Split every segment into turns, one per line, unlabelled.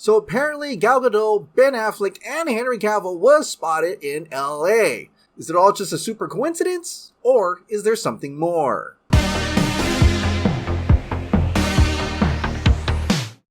So apparently Gal Gadot, Ben Affleck, and Henry Cavill was spotted in LA. Is it all just a super coincidence? Or is there something more?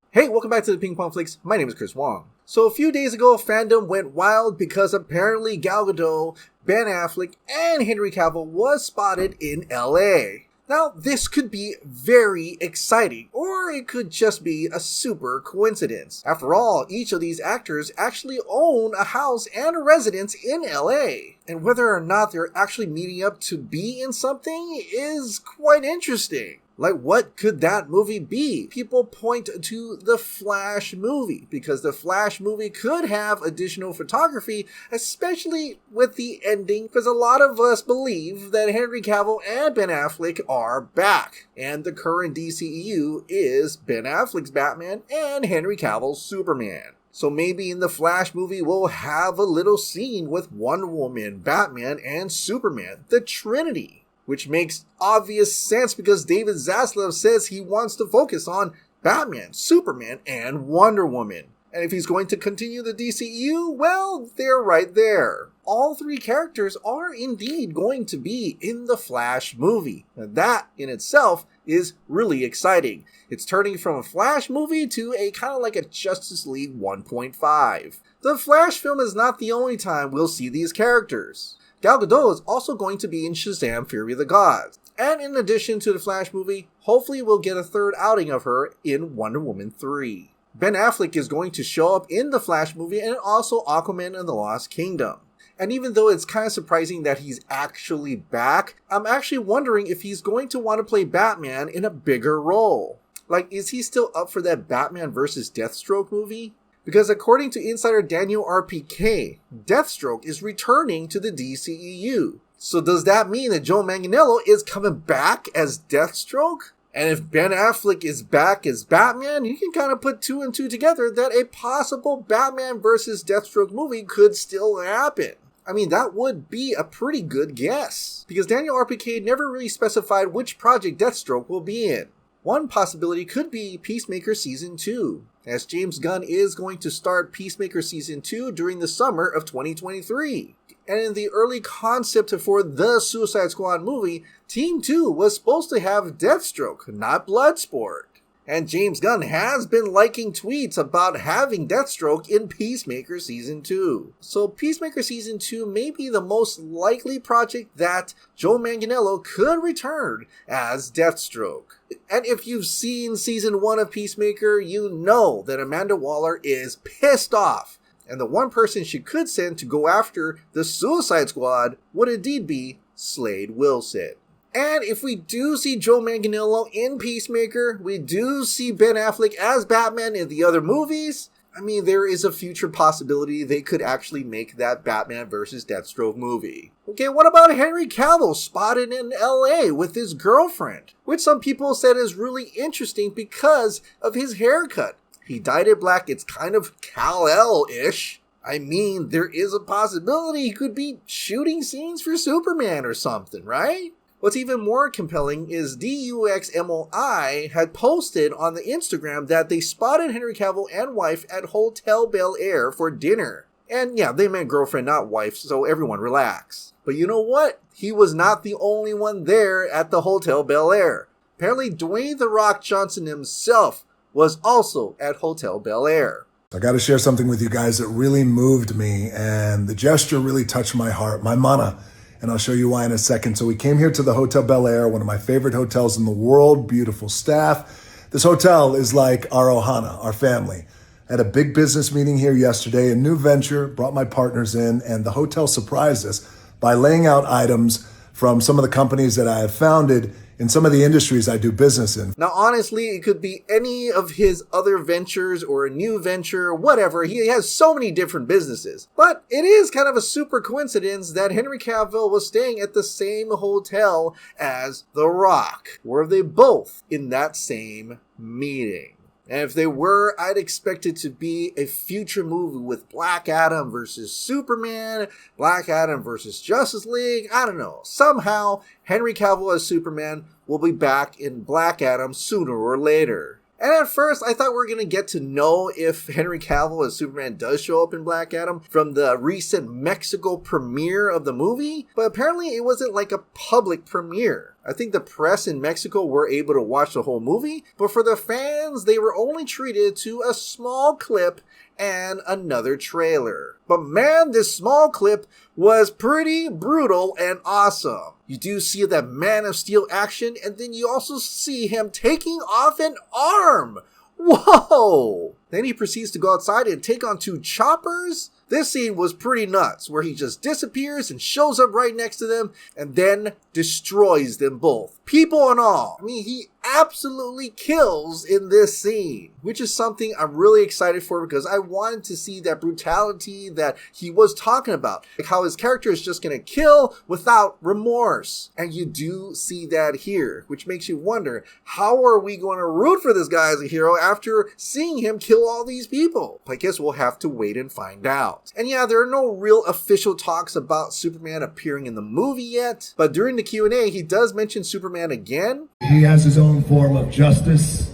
Hey, welcome back to the Ping Pong Flix. My name is Chris Wong. So a few days ago, fandom went wild because apparently Gal Gadot, Ben Affleck, and Henry Cavill was spotted in LA. Now, this could be very exciting, or it could just be a super coincidence. After all, each of these actors actually own a house and a residence in LA. And whether or not they're actually meeting up to be in something is quite interesting. Like, what could that movie be? People point to the Flash movie, because the Flash movie could have additional photography, especially with the ending, because a lot of us believe that Henry Cavill and Ben Affleck are back. And the current DCEU is Ben Affleck's Batman and Henry Cavill's Superman. So maybe in the Flash movie we'll have a little scene with Wonder Woman, Batman, and Superman, the Trinity. Which makes obvious sense because David Zaslav says he wants to focus on Batman, Superman, and Wonder Woman. And if he's going to continue the DCEU, well, they're right there. All three characters are indeed going to be in the Flash movie. And that in itself is really exciting. It's turning from a Flash movie to a kind of like a Justice League 1.5. The Flash film is not the only time we'll see these characters. Gal Gadot is also going to be in Shazam Fury of the Gods. And in addition to the Flash movie, hopefully we'll get a third outing of her in Wonder Woman 3. Ben Affleck is going to show up in the Flash movie and also Aquaman and the Lost Kingdom. And even though it's kind of surprising that he's actually back, I'm actually wondering if he's going to want to play Batman in a bigger role. Like, is he still up for that Batman vs. Deathstroke movie? Because according to insider Daniel RPK, Deathstroke is returning to the DCEU. So does that mean that Joe Manganiello is coming back as Deathstroke? And if Ben Affleck is back as Batman, you can kind of put two and two together that a possible Batman vs. Deathstroke movie could still happen. I mean, that would be a pretty good guess. Because Daniel RPK never really specified which project Deathstroke will be in. One possibility could be Peacemaker Season 2, as James Gunn is going to start Peacemaker Season 2 during the summer of 2023. And in the early concept for the Suicide Squad movie, Team 2 was supposed to have Deathstroke, not Bloodsport. And James Gunn has been liking tweets about having Deathstroke in Peacemaker Season 2. So Peacemaker Season 2 may be the most likely project that Joe Manganiello could return as Deathstroke. And if you've seen Season 1 of Peacemaker, you know that Amanda Waller is pissed off. And the one person she could send to go after the Suicide Squad would indeed be Slade Wilson. And if we do see Joe Manganiello in Peacemaker, we do see Ben Affleck as Batman in the other movies, I mean, there is a future possibility they could actually make that Batman vs. Deathstroke movie. Okay, what about Henry Cavill spotted in LA with his girlfriend? Which some people said is really interesting because of his haircut. He dyed it black, it's kind of Kal-El-ish. I mean, there is a possibility he could be shooting scenes for Superman or something, right? What's even more compelling is DUXMOI had posted on the Instagram that they spotted Henry Cavill and wife at Hotel Bel Air for dinner. And yeah, they meant girlfriend, not wife, so everyone relax. But you know what? He was not the only one there at the Hotel Bel Air. Apparently, Dwayne "The Rock" Johnson himself was also at Hotel Bel Air.
I got to share something with you guys that really moved me, and the gesture really touched my heart, my mana. And I'll show you why in a second. So we came here to the Hotel Bel Air, one of my favorite hotels in the world, beautiful staff. This hotel is like our Ohana, our family. I had a big business meeting here yesterday, a new venture, brought my partners in, and the hotel surprised us by laying out items from some of the companies that I have founded in some of the industries I do business in.
Now, honestly, it could be any of his other ventures or a new venture, whatever. He has so many different businesses. But it is kind of a super coincidence that Henry Cavill was staying at the same hotel as The Rock. Were they both in that same meeting? And if they were, I'd expect it to be a future movie with Black Adam versus Superman, Black Adam versus Justice League, I don't know. Somehow, Henry Cavill as Superman will be back in Black Adam sooner or later. And at first, I thought we were going to get to know if Henry Cavill as Superman does show up in Black Adam from the recent Mexico premiere of the movie, but apparently it wasn't like a public premiere. I think the press in Mexico were able to watch the whole movie, but for the fans, they were only treated to a small clip and another trailer. But man, this small clip was pretty brutal and awesome. You do see that Man of Steel action, and then you also see him taking off an arm. Whoa! Then he proceeds to go outside and take on 2 choppers. This scene was pretty nuts, where he just disappears and shows up right next to them and then destroys them both. People and all. I mean, he absolutely kills in this scene, which is something I'm really excited for because I wanted to see that brutality that he was talking about. Like how his character is just going to kill without remorse. And you do see that here, which makes you wonder, how are we going to root for this guy as a hero after seeing him kill all these people? I guess we'll have to wait and find out. And yeah, there are no real official talks about Superman appearing in the movie yet, but during the Q&A, he does mention Superman again.
He has his own form of justice,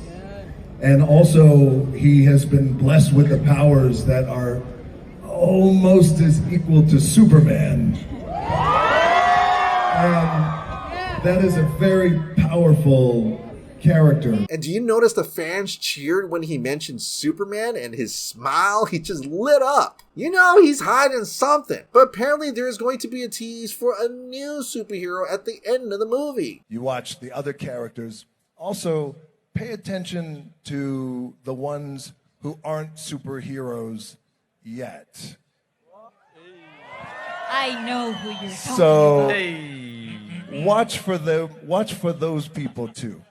and also he has been blessed with the powers that are almost as equal to Superman. And that is a very powerful character.
And do you notice the fans cheered when he mentioned Superman, and his smile, he just lit up. You know he's hiding something. But apparently there's going to be a tease for a new superhero at the end of the movie.
You watch the other characters. Also, pay attention to the ones who aren't superheroes yet.
I know who you're talking
about. Watch for those people too.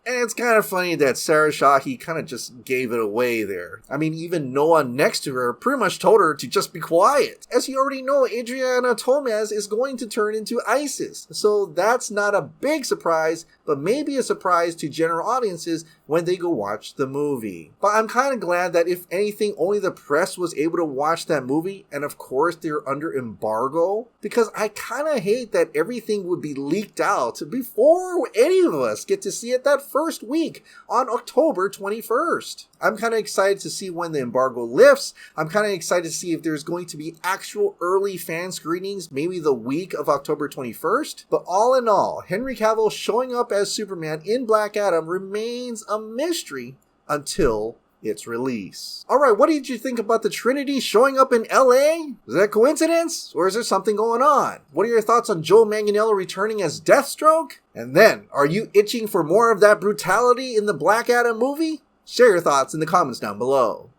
And it's kind of funny that Sarah Shahi kind of just gave it away there. I mean, even Noah next to her pretty much told her to just be quiet. As you already know, Adriana Tomaz is going to turn into Isis. So that's not a big surprise, but maybe a surprise to general audiences when they go watch the movie. But I'm kind of glad that if anything, only the press was able to watch that movie, and of course they're under embargo, because I kind of hate that everything would be leaked out before any of us get to see it that first week on October 21st. I'm kind of excited to see when the embargo lifts. I'm kind of excited to see if there's going to be actual early fan screenings, maybe the week of October 21st. But all in all, Henry Cavill showing up as Superman in Black Adam remains a mystery until its release. Alright, what did you think about the Trinity showing up in LA? Is that a coincidence? Or is there something going on? What are your thoughts on Joe Manganiello returning as Deathstroke? And then, are you itching for more of that brutality in the Black Adam movie? Share your thoughts in the comments down below.